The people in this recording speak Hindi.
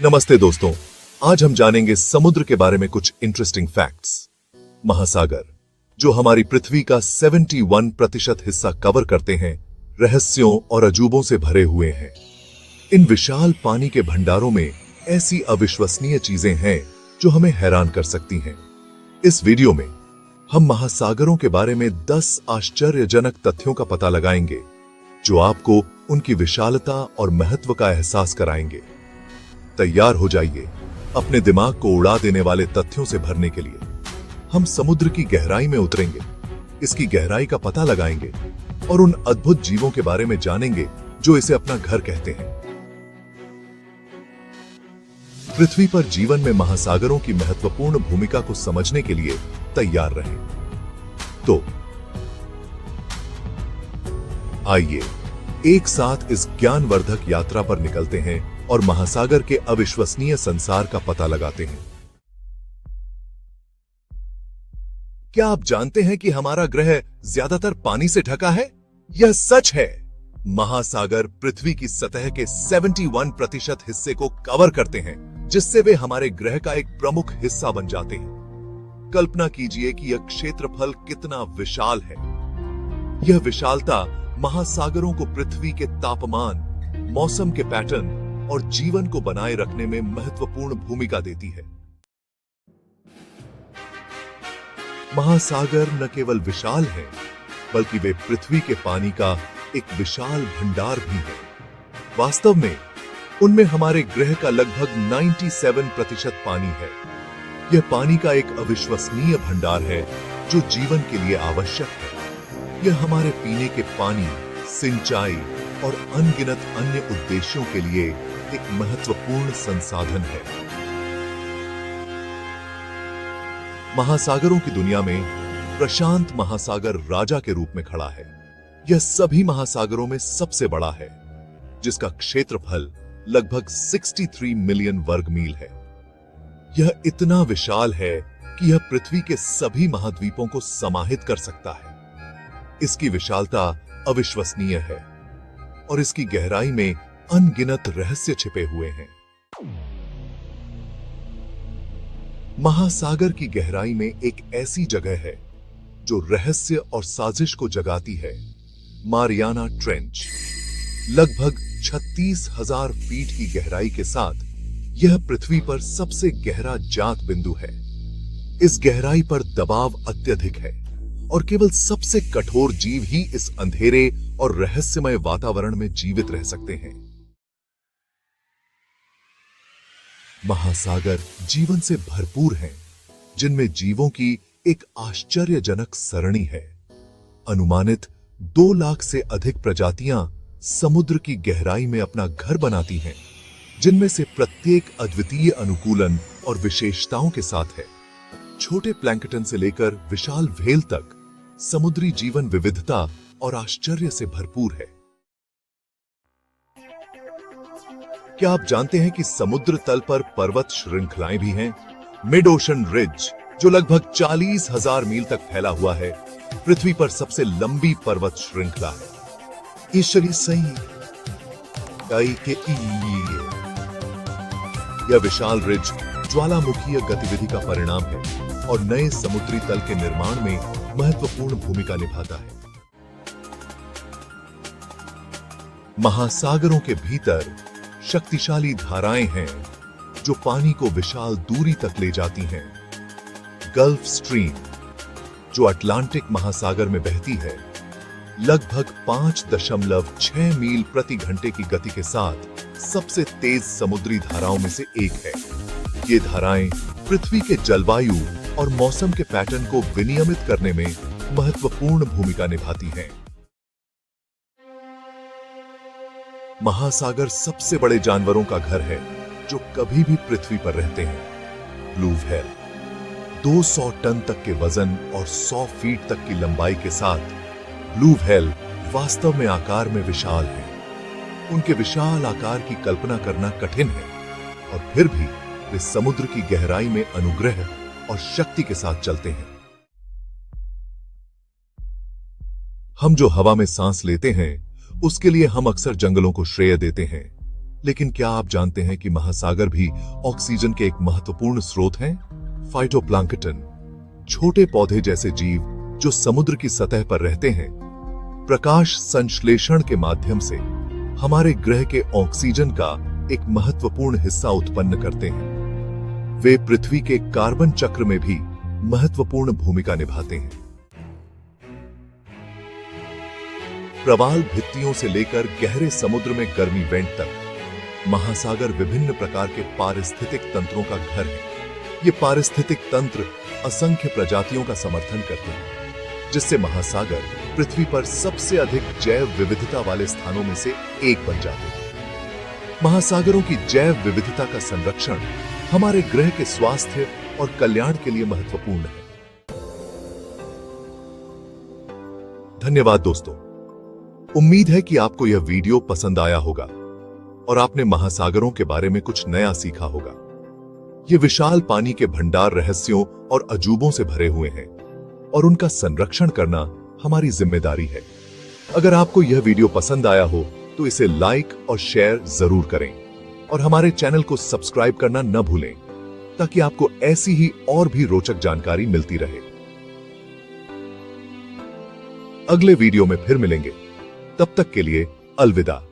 नमस्ते दोस्तों, आज हम जानेंगे समुद्र के बारे में कुछ इंटरेस्टिंग फैक्ट्स। महासागर, जो हमारी पृथ्वी का 71% हिस्सा कवर करते हैं, रहस्यों और अजूबों से भरे हुए हैं। इन विशाल पानी के भंडारों में ऐसी अविश्वसनीय चीजें हैं जो हमें हैरान कर सकती हैं। इस वीडियो में हम महासागरों के बारे में 10 आश्चर्यजनक तथ्यों का पता लगाएंगे, जो आपको उनकी विशालता और महत्व का एहसास कराएंगे। तैयार हो जाइए अपने दिमाग को उड़ा देने वाले तथ्यों से भरने के लिए। हम समुद्र की गहराई में उतरेंगे, इसकी गहराई का पता लगाएंगे और उन अद्भुत जीवों के बारे में जानेंगे जो इसे अपना घर कहते हैं। पृथ्वी पर जीवन में महासागरों की महत्वपूर्ण भूमिका को समझने के लिए तैयार रहें। तो आइए एक साथ इस ज्ञानवर्धक यात्रा पर निकलते हैं और महासागर के अविश्वसनीय संसार का पता लगाते हैं। क्या आप जानते हैं कि हमारा ग्रह ज्यादातर पानी से ढका है? यह सच है। महासागर पृथ्वी की सतह के 71% हिस्से को कवर करते हैं, जिससे वे हमारे ग्रह का एक प्रमुख हिस्सा बन जाते हैं। कल्पना कीजिए कि यह क्षेत्रफल कितना विशाल है। यह विशालता महासागरों को पृथ्वी के तापमान, मौसम के पैटर्न और जीवन को बनाए रखने में महत्वपूर्ण भूमिका देती है। महासागर न केवल विशाल हैं, बल्कि वे पृथ्वी के पानी का एक विशाल भंडार भी है। वास्तव में उनमें हमारे ग्रह का लगभग 97% पानी है। यह पानी का एक अविश्वसनीय भंडार है जो जीवन के लिए आवश्यक है। यह हमारे पीने के पानी, सिंचाई और अनगिनत अन्य उद्देश्यों के लिए एक महत्वपूर्ण संसाधन है। महासागरों की दुनिया में प्रशांत महासागर राजा के रूप में खड़ा है। यह सभी महासागरों में सबसे बड़ा है, जिसका क्षेत्रफल लगभग 63 मिलियन वर्ग मील है। यह इतना विशाल है कि यह पृथ्वी के सभी महाद्वीपों को समाहित कर सकता है। इसकी विशालता अविश्वसनीय है और इसकी गहराई में अनगिनत रहस्य छिपे हुए हैं। महासागर की गहराई में एक ऐसी जगह है जो रहस्य और साजिश को जगाती है। मारियाना ट्रेंच, लगभग 36,000 फीट की गहराई के साथ यह पृथ्वी पर सबसे गहरा जात बिंदु है। इस गहराई पर दबाव अत्यधिक है और केवल सबसे कठोर जीव ही इस अंधेरे और रहस्यमय वातावरण में जीवित रह सकते हैं। महासागर जीवन से भरपूर हैं, जिनमें जीवों की एक आश्चर्यजनक सरणी है। अनुमानित 2 लाख से अधिक प्रजातियां समुद्र की गहराई में अपना घर बनाती हैं, जिनमें से प्रत्येक अद्वितीय अनुकूलन और विशेषताओं के साथ है। छोटे प्लैंकटन से लेकर विशाल व्हेल तक समुद्री जीवन विविधता और आश्चर्य से भरपूर है। क्या आप जानते हैं कि समुद्र तल पर पर्वत श्रृंखलाएं भी हैं? मिड ओशन रिज, जो लगभग 40,000 मील तक फैला हुआ है, पृथ्वी पर सबसे लंबी पर्वत श्रृंखला है। ईश्वरी सही यह विशाल रिज ज्वालामुखीय गतिविधि का परिणाम है और नए समुद्री तल के निर्माण में महत्वपूर्ण भूमिका निभाता है। महासागरों के भीतर शक्तिशाली धाराएं हैं जो पानी को विशाल दूरी तक ले जाती हैं। गल्फ स्ट्रीम, जो अटलांटिक महासागर में बहती है, लगभग 5.6 मील प्रति घंटे की गति के साथ सबसे तेज समुद्री धाराओं में से एक है। ये धाराएं पृथ्वी के जलवायु और मौसम के पैटर्न को विनियमित करने में महत्वपूर्ण भूमिका निभाती हैं। महासागर सबसे बड़े जानवरों का घर है जो कभी भी पृथ्वी पर रहते हैं। ब्लू व्हेल, 200 टन तक के वजन और 100 फीट तक की लंबाई के साथ ब्लू व्हेल वास्तव में आकार में विशाल है। उनके विशाल आकार की कल्पना करना कठिन है और फिर भी वे समुद्र की गहराई में अनुग्रह और शक्ति के साथ चलते हैं। हम जो हवा में सांस लेते हैं, उसके लिए हम अक्सर जंगलों को श्रेय देते हैं, लेकिन क्या आप जानते हैं कि महासागर भी ऑक्सीजन के एक महत्वपूर्ण स्रोत हैं? फाइटोप्लैंक्टन, छोटे पौधे जैसे जीव जो समुद्र की सतह पर रहते हैं, प्रकाश संश्लेषण के माध्यम से हमारे ग्रह के ऑक्सीजन का एक महत्वपूर्ण हिस्सा उत्पन्न करते हैं। वे पृथ्वी के कार्बन चक्र में भी महत्वपूर्ण भूमिका निभाते हैं। प्रवाल भित्तियों से लेकर गहरे समुद्र में गर्मी वेंट तक महासागर विभिन्न प्रकार के पारिस्थितिक तंत्रों का घर है। ये पारिस्थितिक तंत्र असंख्य प्रजातियों का समर्थन करते हैं, जिससे महासागर पृथ्वी पर सबसे अधिक जैव विविधता वाले स्थानों में से एक बन जाते हैं। महासागरों की जैव विविधता का संरक्षण हमारे ग्रह के स्वास्थ्य और कल्याण के लिए महत्वपूर्ण है। धन्यवाद दोस्तों। उम्मीद है कि आपको यह वीडियो पसंद आया होगा और आपने महासागरों के बारे में कुछ नया सीखा होगा। ये विशाल पानी के भंडार रहस्यों और अजूबों से भरे हुए हैं और उनका संरक्षण करना हमारी जिम्मेदारी है। अगर आपको यह वीडियो पसंद आया हो तो इसे लाइक और शेयर जरूर करें और हमारे चैनल को सब्सक्राइब करना न भूलें, ताकि आपको ऐसी ही और भी रोचक जानकारी मिलती रहे। अगले वीडियो में फिर मिलेंगे, तब तक के लिए अलविदा।